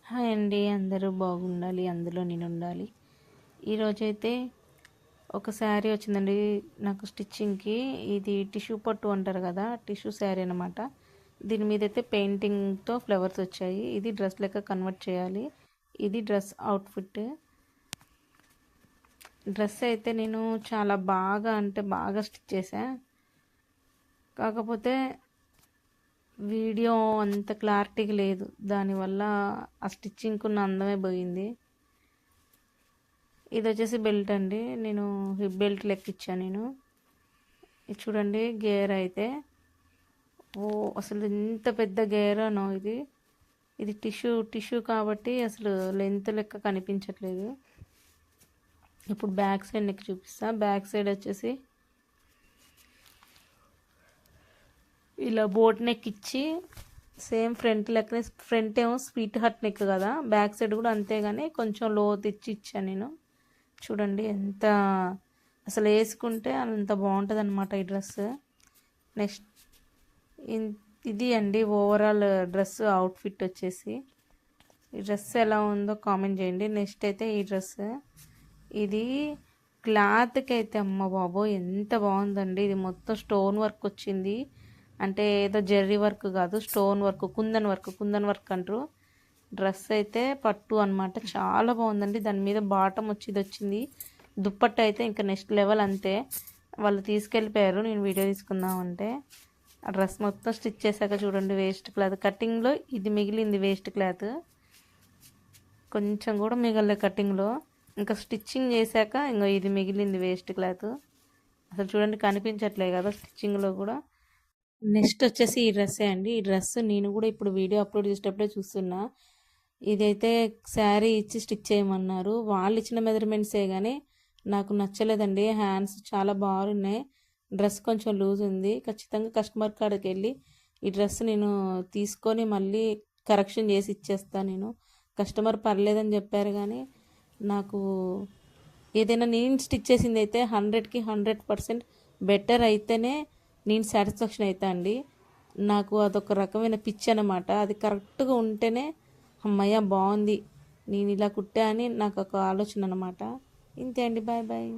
Hi అండి, అందరూ బాగుండాలి, అందులో నేను ఉండాలి. ఈరోజైతే ఒక శారీ వచ్చిందండి నాకు స్టిచ్చింగ్కి. ఇది టిష్యూ పట్టు అంటారు కదా, టిష్యూ శారీ అనమాట. దీని మీద అయితే పెయింటింగ్తో ఫ్లవర్స్ వచ్చాయి. ఇది డ్రెస్ లెక్క కన్వర్ట్ చేయాలి. ఇది డ్రెస్ అవుట్ఫిట్. డ్రెస్ అయితే నేను చాలా బాగా అంటే బాగా స్టిచ్ చేశా. కాకపోతే వీడియో అంత క్లారిటీగా లేదు, దానివల్ల ఆ స్టిచ్చింగ్కి ఉన్న అందమే పోయింది. ఇది వచ్చేసి బెల్ట్ అండి, నేను హిప్ బెల్ట్ లెక్క ఇచ్చాను నేను. ఇది చూడండి గేర్ అయితే, ఓ అసలు ఎంత పెద్ద గేరానో ఇది. ఇది టిష్యూ కాబట్టి అసలు లెంత్ లెక్క కనిపించట్లేదు. ఇప్పుడు బ్యాక్ సైడ్ నెక్ చూపిస్తా. బ్యాక్ సైడ్ వచ్చేసి ఇలా బోట్ నెక్ ఇచ్చి సేమ్ ఫ్రంట్ లెక్కనే, ఫ్రంట్ ఏమో స్వీట్ హార్ట్ నెక్ కదా, బ్యాక్ సైడ్ కూడా అంతే, కానీ కొంచెం లోతు ఇచ్చాను నేను. చూడండి ఎంత అసలు వేసుకుంటే అంత బాగుంటుంది అనమాట ఈ డ్రెస్. నెక్స్ట్ ఇది అండి ఓవరాల్ డ్రెస్ అవుట్ఫిట్ వచ్చేసి. ఈ డ్రెస్ ఎలా ఉందో కామెంట్ చేయండి. నెక్స్ట్ అయితే ఈ డ్రెస్, ఇది క్లాత్కి అయితే అమ్మ బాబో ఎంత బాగుందండి. ఇది మొత్తం స్టోన్ వర్క్ వచ్చింది, అంటే ఏదో జెర్రీ వర్క్ కాదు, స్టోన్ వర్క్, కుందన్ వర్క్ అంటారు. డ్రెస్ అయితే పట్టు అనమాట, చాలా బాగుందండి. దాని మీద బాటమ్ వచ్చింది. దుప్పట్ట అయితే ఇంకా నెక్స్ట్ లెవెల్ అంతే. వాళ్ళు తీసుకెళ్ళిపోయారు, నేను వీడియో తీసుకుందామంటే. ఆ డ్రెస్ మొత్తం స్టిచ్ చేశాక చూడండి, వేస్ట్ క్లాత్ కటింగ్లో ఇది మిగిలింది. వేస్ట్ క్లాత్ కొంచెం కూడా మిగలే కటింగ్లో, ఇంకా స్టిచ్చింగ్ చేశాక ఇంకా ఇది మిగిలింది వేస్ట్ క్లాత్. అసలు చూడండి కనిపించట్లే కదా స్టిచ్చింగ్లో కూడా. నెక్స్ట్ వచ్చేసి ఈ డ్రెస్సే అండి. ఈ డ్రెస్ నేను కూడా ఇప్పుడు వీడియో అప్లోడ్ చేసేటప్పుడే చూస్తున్నా. ఇదైతే శారీ ఇచ్చి స్టిచ్ చేయమన్నారు, వాళ్ళు ఇచ్చిన మెజర్మెంట్సే కానీ నాకు నచ్చలేదండి. హ్యాండ్స్ చాలా బాగున్నాయి, డ్రెస్ కొంచెం లూజ్ ఉంది. ఖచ్చితంగా కస్టమర్ కాడికి వెళ్ళి ఈ డ్రెస్ నేను తీసుకొని మళ్ళీ కరెక్షన్ చేసి ఇచ్చేస్తాను నేను. కస్టమర్ పర్లేదని చెప్పారు, కానీ నాకు ఏదైనా నేను స్టిచ్ చేసింది అయితే 100కి 100% బెటర్ అయితేనే నేను సాటిస్ఫాక్షన్ అవుతా అండి. నాకు అదొక రకమైన పిచ్ అనమాట. అది కరెక్ట్గా ఉంటేనే అమ్మయ్య బాగుంది, నేను ఇలా కుట్టా అని నాకు ఒక ఆలోచన అనమాట. ఇంతే అండి, బాయ్ బాయ్.